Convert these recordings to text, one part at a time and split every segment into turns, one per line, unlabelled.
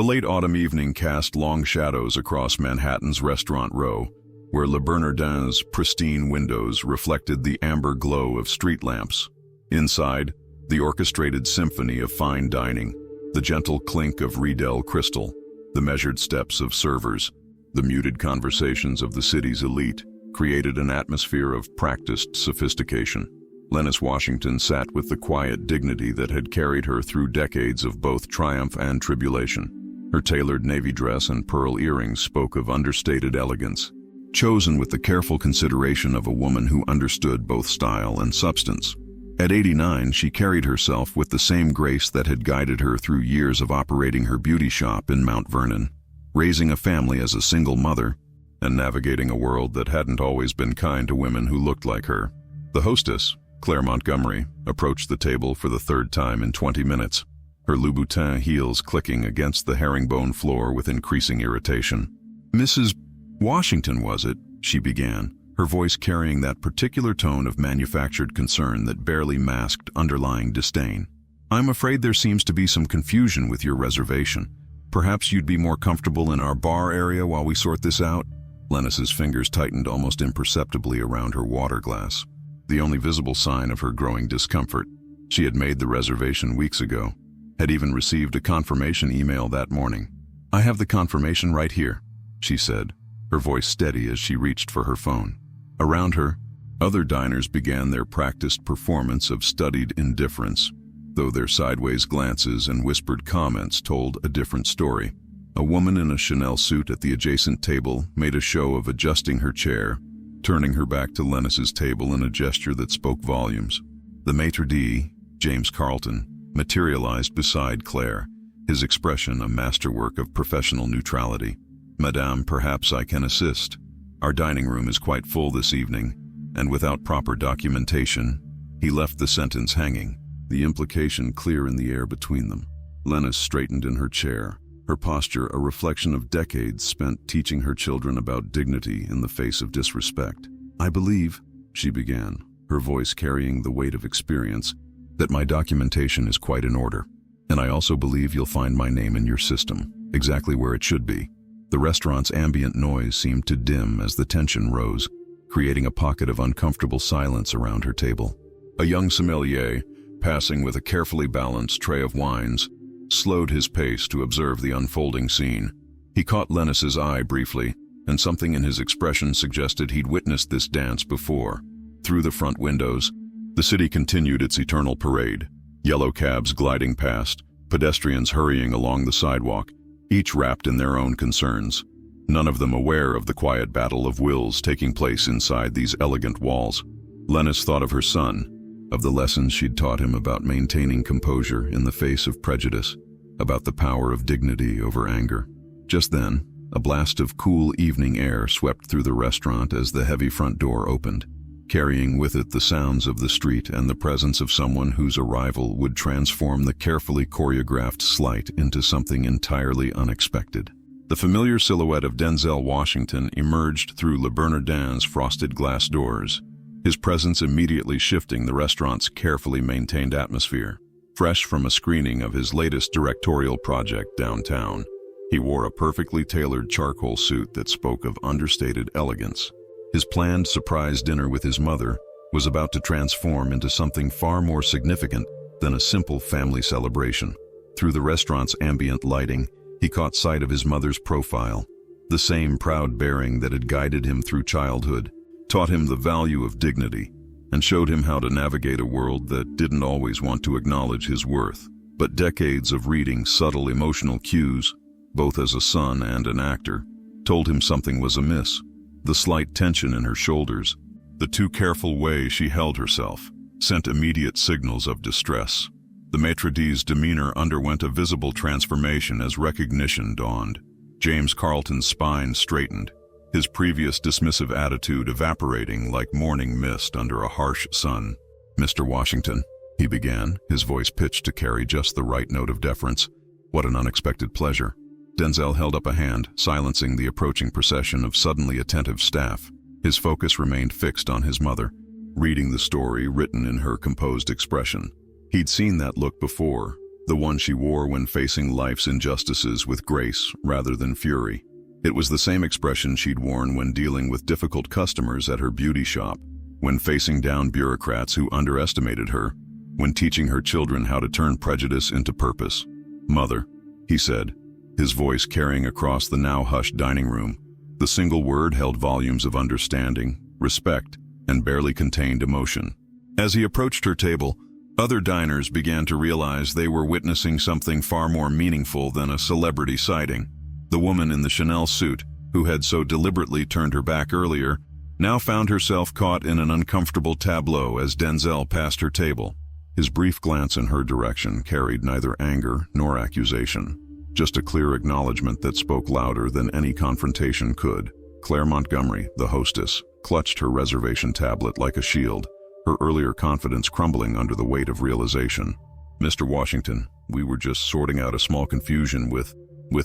The late autumn evening cast long shadows across Manhattan's Restaurant Row, where Le Bernardin's pristine windows reflected the amber glow of street lamps. Inside, the orchestrated symphony of fine dining, the gentle clink of Riedel crystal, the measured steps of servers, the muted conversations of the city's elite, created an atmosphere of practiced sophistication. Lennis Washington sat with the quiet dignity that had carried her through decades of both triumph and tribulation. Her tailored navy dress and pearl earrings spoke of understated elegance, chosen with the careful consideration of a woman who understood both style and substance. At 89, she carried herself with the same grace that had guided her through years of operating her beauty shop in Mount Vernon, raising a family as a single mother, and navigating a world that hadn't always been kind to women who looked like her. The hostess, Claire Montgomery, approached the table for the third time in 20 minutes, her Louboutin heels clicking against the herringbone floor with increasing irritation. "Mrs. Washington, was it?" she began, her voice carrying that particular tone of manufactured concern that barely masked underlying disdain. "I'm afraid there seems to be some confusion with your reservation. Perhaps you'd be more comfortable in our bar area while we sort this out?" Lennis's fingers tightened almost imperceptibly around her water glass, the only visible sign of her growing discomfort. She had made the reservation weeks ago, had even received a confirmation email that morning. "I have the confirmation right here," she said, her voice steady as she reached for her phone. Around her, other diners began their practiced performance of studied indifference, though their sideways glances and whispered comments told a different story. A woman in a Chanel suit at the adjacent table made a show of adjusting her chair, turning her back to Lennis's table in a gesture that spoke volumes. The maitre d', James Carlton, materialized beside Claire, his expression a masterwork of professional neutrality. "Madame, perhaps I can assist. Our dining room is quite full this evening," and without proper documentation, he left the sentence hanging, the implication clear in the air between them. Lennis straightened in her chair, her posture a reflection of decades spent teaching her children about dignity in the face of disrespect. "I believe," she began, her voice carrying the weight of experience, "that my documentation is quite in order. And I also believe you'll find my name in your system, exactly where it should be." The restaurant's ambient noise seemed to dim as the tension rose, creating a pocket of uncomfortable silence around her table. A young sommelier, passing with a carefully balanced tray of wines, slowed his pace to observe the unfolding scene. He caught Lennis's eye briefly, and something in his expression suggested he'd witnessed this dance before. Through the front windows, the city continued its eternal parade, yellow cabs gliding past, pedestrians hurrying along the sidewalk, each wrapped in their own concerns, none of them aware of the quiet battle of wills taking place inside these elegant walls. Lennis thought of her son, of the lessons she'd taught him about maintaining composure in the face of prejudice, about the power of dignity over anger. Just then, a blast of cool evening air swept through the restaurant as the heavy front door opened, carrying with it the sounds of the street and the presence of someone whose arrival would transform the carefully choreographed sleight into something entirely unexpected. The familiar silhouette of Denzel Washington emerged through Le Bernardin's frosted glass doors, his presence immediately shifting the restaurant's carefully maintained atmosphere. Fresh from a screening of his latest directorial project downtown, he wore a perfectly tailored charcoal suit that spoke of understated elegance. His planned surprise dinner with his mother was about to transform into something far more significant than a simple family celebration. Through the restaurant's ambient lighting, he caught sight of his mother's profile, the same proud bearing that had guided him through childhood, taught him the value of dignity, and showed him how to navigate a world that didn't always want to acknowledge his worth. But decades of reading subtle emotional cues, both as a son and an actor, told him something was amiss. The slight tension in her shoulders, the too careful way she held herself, sent immediate signals of distress. The maitre d's demeanor underwent a visible transformation as recognition dawned. James Carlton's spine straightened, his previous dismissive attitude evaporating like morning mist under a harsh sun. "Mr. Washington," he began, his voice pitched to carry just the right note of deference. "What an unexpected pleasure." Denzel held up a hand, silencing the approaching procession of suddenly attentive staff. His focus remained fixed on his mother, reading the story written in her composed expression. He'd seen that look before, the one she wore when facing life's injustices with grace rather than fury. It was the same expression she'd worn when dealing with difficult customers at her beauty shop, when facing down bureaucrats who underestimated her, when teaching her children how to turn prejudice into purpose. "Mother," he said, his voice carrying across the now hushed dining room. The single word held volumes of understanding, respect, and barely contained emotion. As he approached her table, other diners began to realize they were witnessing something far more meaningful than a celebrity sighting. The woman in the Chanel suit, who had so deliberately turned her back earlier, now found herself caught in an uncomfortable tableau as Denzel passed her table. His brief glance in her direction carried neither anger nor accusation, just a clear acknowledgement that spoke louder than any confrontation could. Claire Montgomery, the hostess, clutched her reservation tablet like a shield, her earlier confidence crumbling under the weight of realization. "Mr. Washington, we were just sorting out a small confusion with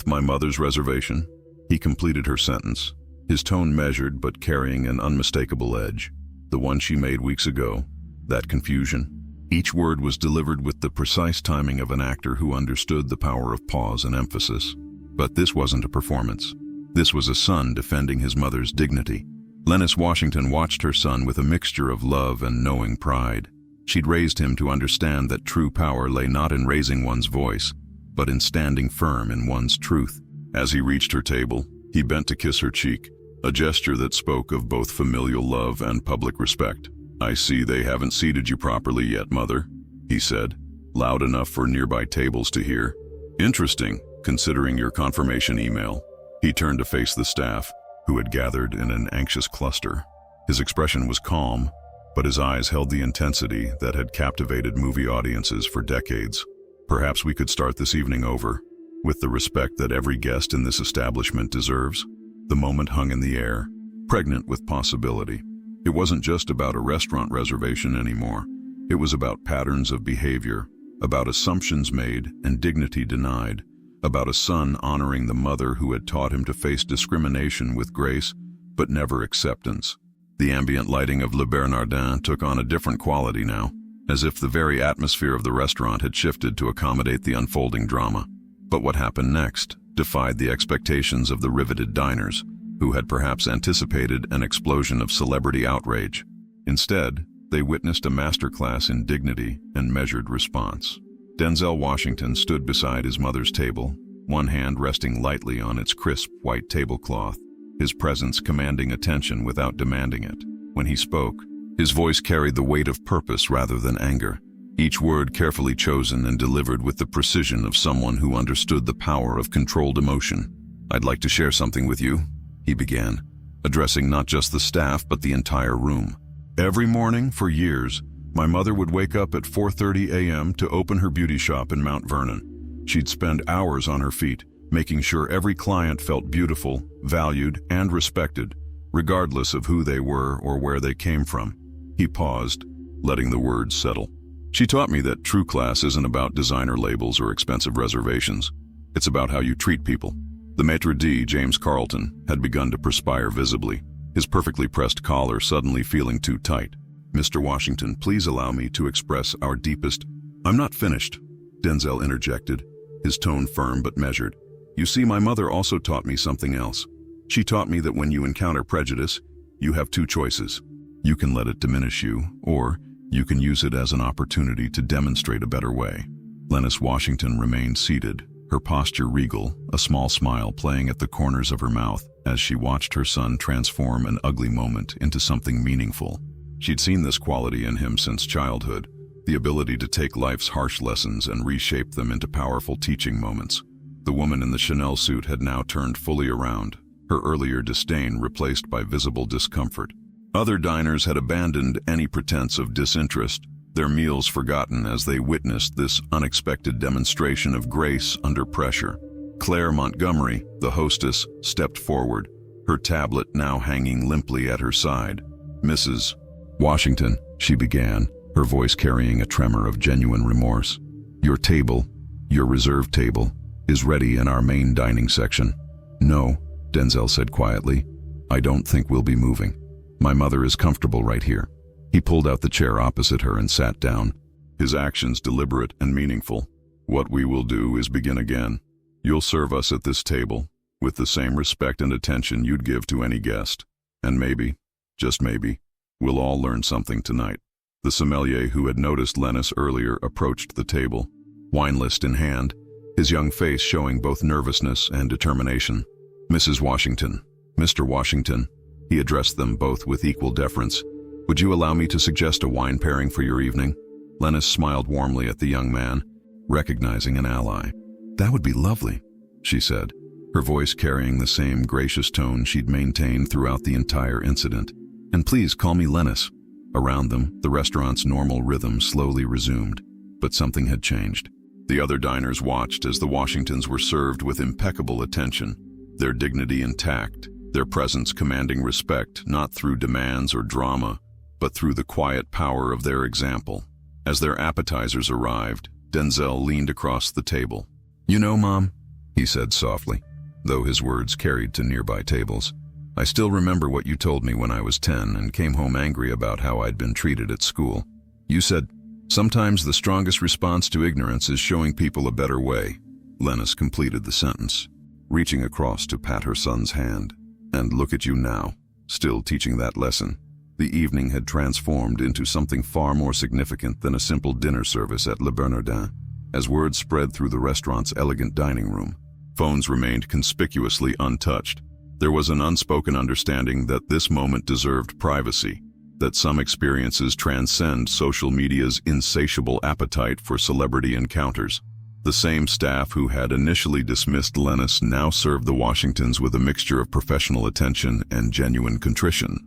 my mother's reservation." He completed her sentence, his tone measured but carrying an unmistakable edge. "The one she made weeks ago, that confusion." Each word was delivered with the precise timing of an actor who understood the power of pause and emphasis. But this wasn't a performance. This was a son defending his mother's dignity. Lennis Washington watched her son with a mixture of love and knowing pride. She'd raised him to understand that true power lay not in raising one's voice, but in standing firm in one's truth. As he reached her table, he bent to kiss her cheek, a gesture that spoke of both familial love and public respect. "I see they haven't seated you properly yet, Mother," he said, loud enough for nearby tables to hear. "Interesting, considering your confirmation email." He turned to face the staff, who had gathered in an anxious cluster. His expression was calm, but his eyes held the intensity that had captivated movie audiences for decades. "Perhaps we could start this evening over, with the respect that every guest in this establishment deserves." The moment hung in the air, pregnant with possibility. It wasn't just about a restaurant reservation anymore. It was about patterns of behavior, about assumptions made and dignity denied, about a son honoring the mother who had taught him to face discrimination with grace, but never acceptance. The ambient lighting of Le Bernardin took on a different quality now, as if the very atmosphere of the restaurant had shifted to accommodate the unfolding drama. But what happened next defied the expectations of the riveted diners, who had perhaps anticipated an explosion of celebrity outrage. Instead, they witnessed a masterclass in dignity and measured response. Denzel Washington stood beside his mother's table, one hand resting lightly on its crisp white tablecloth, his presence commanding attention without demanding it. When he spoke, his voice carried the weight of purpose rather than anger, each word carefully chosen and delivered with the precision of someone who understood the power of controlled emotion. "I'd like to share something with you," he began, addressing not just the staff but the entire room. "Every morning for years, my mother would wake up at 4:30 a.m. to open her beauty shop in Mount Vernon. She'd spend hours on her feet, making sure every client felt beautiful, valued, and respected, regardless of who they were or where they came from." He paused, letting the words settle. "She taught me that true class isn't about designer labels or expensive reservations. It's about how you treat people." The maitre d', James Carlton, had begun to perspire visibly, his perfectly pressed collar suddenly feeling too tight. "Mr. Washington, please allow me to express our deepest—" "I'm not finished," Denzel interjected, his tone firm but measured. "You see, my mother also taught me something else. She taught me that when you encounter prejudice, you have two choices. You can let it diminish you, or you can use it as an opportunity to demonstrate a better way." Lennis Washington remained seated, her posture regal, a small smile playing at the corners of her mouth as she watched her son transform an ugly moment into something meaningful. She'd seen this quality in him since childhood, the ability to take life's harsh lessons and reshape them into powerful teaching moments. The woman in the Chanel suit had now turned fully around, her earlier disdain replaced by visible discomfort. Other diners had abandoned any pretense of disinterest, their meals forgotten as they witnessed this unexpected demonstration of grace under pressure. Claire Montgomery, the hostess, stepped forward, her tablet now hanging limply at her side. "Mrs. Washington," she began, her voice carrying a tremor of genuine remorse. "Your table, your reserved table, is ready in our main dining section." "No," Denzel said quietly. "I don't think we'll be moving. My mother is comfortable right here." He pulled out the chair opposite her and sat down, his actions deliberate and meaningful. What we will do is begin again. You'll serve us at this table with the same respect and attention you'd give to any guest. And maybe, just maybe, we'll all learn something tonight. The sommelier who had noticed Lennis earlier approached the table, wine list in hand, his young face showing both nervousness and determination. Mrs. Washington, Mr. Washington, he addressed them both with equal deference. Would you allow me to suggest a wine pairing for your evening? Lennis smiled warmly at the young man, recognizing an ally. That would be lovely, she said, her voice carrying the same gracious tone she'd maintained throughout the entire incident. And please call me Lennis. Around them, the restaurant's normal rhythm slowly resumed, but something had changed. The other diners watched as the Washingtons were served with impeccable attention, their dignity intact, their presence commanding respect not through demands or drama, but through the quiet power of their example. As their appetizers arrived, Denzel leaned across the table. You know, Mom, he said softly, though his words carried to nearby tables, I still remember what you told me when I was 10 and came home angry about how I'd been treated at school. You said, sometimes the strongest response to ignorance is showing people a better way. Lennis completed the sentence, reaching across to pat her son's hand. And look at you now, still teaching that lesson. The evening had transformed into something far more significant than a simple dinner service at Le Bernardin. As word spread through the restaurant's elegant dining room, phones remained conspicuously untouched. There was an unspoken understanding that this moment deserved privacy, that some experiences transcend social media's insatiable appetite for celebrity encounters. The same staff who had initially dismissed Lennis now served the Washingtons with a mixture of professional attention and genuine contrition.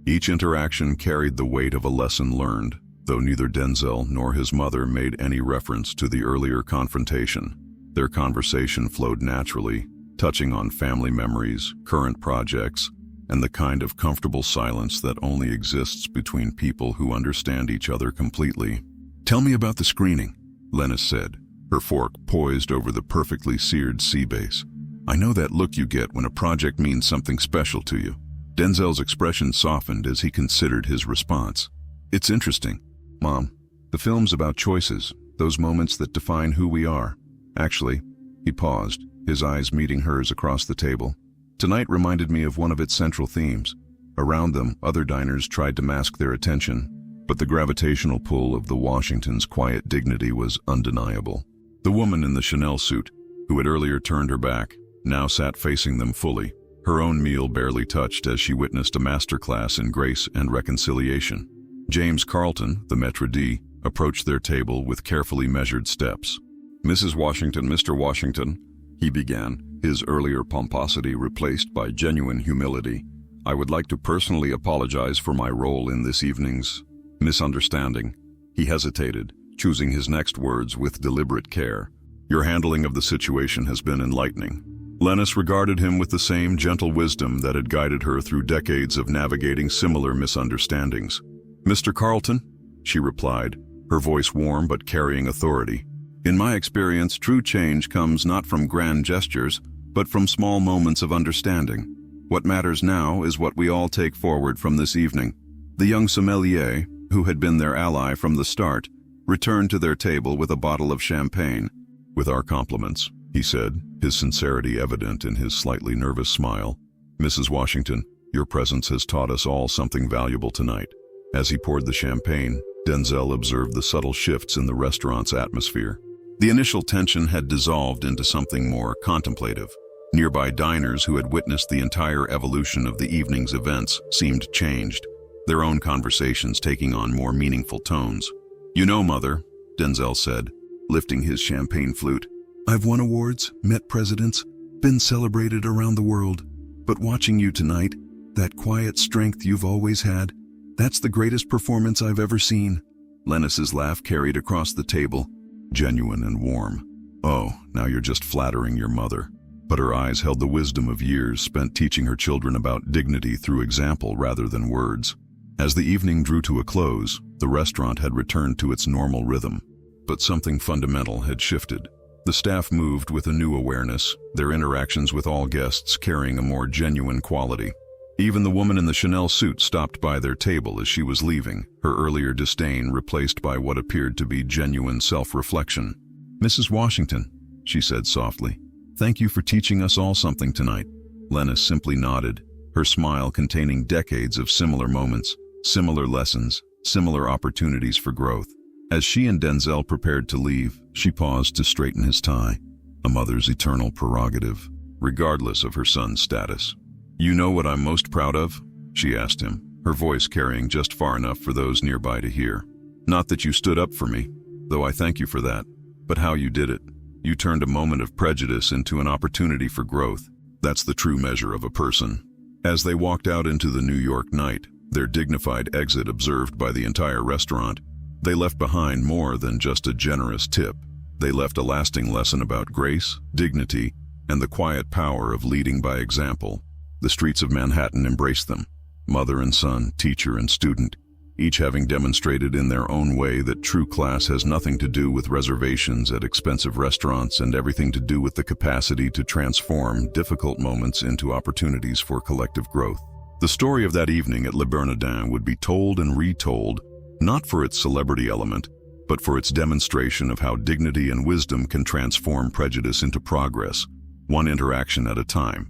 Each interaction carried the weight of a lesson learned, though neither Denzel nor his mother made any reference to the earlier confrontation. Their conversation flowed naturally, touching on family memories, current projects, and the kind of comfortable silence that only exists between people who understand each other completely. Tell me about the screening, Lennis said, her fork poised over the perfectly seared sea base. I know that look you get when a project means something special to you. Denzel's expression softened as he considered his response. It's interesting, Mom. The film's about choices, those moments that define who we are. Actually, he paused, his eyes meeting hers across the table. Tonight reminded me of one of its central themes. Around them, other diners tried to mask their attention, but the gravitational pull of the Washingtons' quiet dignity was undeniable. The woman in the Chanel suit, who had earlier turned her back, now sat facing them fully, her own meal barely touched as she witnessed a masterclass in grace and reconciliation. James Carlton, the maître d', approached their table with carefully measured steps. Mrs. Washington, Mr. Washington, he began, his earlier pomposity replaced by genuine humility. I would like to personally apologize for my role in this evening's misunderstanding. He hesitated, choosing his next words with deliberate care. Your handling of the situation has been enlightening. Lennis regarded him with the same gentle wisdom that had guided her through decades of navigating similar misunderstandings. Mr. Carlton, she replied, her voice warm but carrying authority. In my experience, true change comes not from grand gestures, but from small moments of understanding. What matters now is what we all take forward from this evening. The young sommelier, who had been their ally from the start, returned to their table with a bottle of champagne. With our compliments, he said, his sincerity evident in his slightly nervous smile. Mrs. Washington, your presence has taught us all something valuable tonight. As he poured the champagne, Denzel observed the subtle shifts in the restaurant's atmosphere. The initial tension had dissolved into something more contemplative. Nearby diners who had witnessed the entire evolution of the evening's events seemed changed, their own conversations taking on more meaningful tones. You know, Mother, Denzel said, lifting his champagne flute, I've won awards, met presidents, been celebrated around the world. But watching you tonight, that quiet strength you've always had, that's the greatest performance I've ever seen. Lennis's laugh carried across the table, genuine and warm. Oh, now you're just flattering your mother. But her eyes held the wisdom of years spent teaching her children about dignity through example rather than words. As the evening drew to a close, the restaurant had returned to its normal rhythm. But something fundamental had shifted. The staff moved with a new awareness, their interactions with all guests carrying a more genuine quality. Even the woman in the Chanel suit stopped by their table as she was leaving, her earlier disdain replaced by what appeared to be genuine self-reflection. "Mrs. Washington," she said softly, "thank you for teaching us all something tonight." Lennis simply nodded, her smile containing decades of similar moments, similar lessons, similar opportunities for growth. As she and Denzel prepared to leave, she paused to straighten his tie, a mother's eternal prerogative, regardless of her son's status. "You know what I'm most proud of?" she asked him, her voice carrying just far enough for those nearby to hear. "Not that you stood up for me, though I thank you for that, but how you did it. You turned a moment of prejudice into an opportunity for growth. That's the true measure of a person." As they walked out into the New York night, their dignified exit observed by the entire restaurant, they left behind more than just a generous tip. They left a lasting lesson about grace, dignity, and the quiet power of leading by example. The streets of Manhattan embraced them, mother and son, teacher and student, each having demonstrated in their own way that true class has nothing to do with reservations at expensive restaurants and everything to do with the capacity to transform difficult moments into opportunities for collective growth. The story of that evening at Le Bernardin would be told and retold, not for its celebrity element, but for its demonstration of how dignity and wisdom can transform prejudice into progress, one interaction at a time.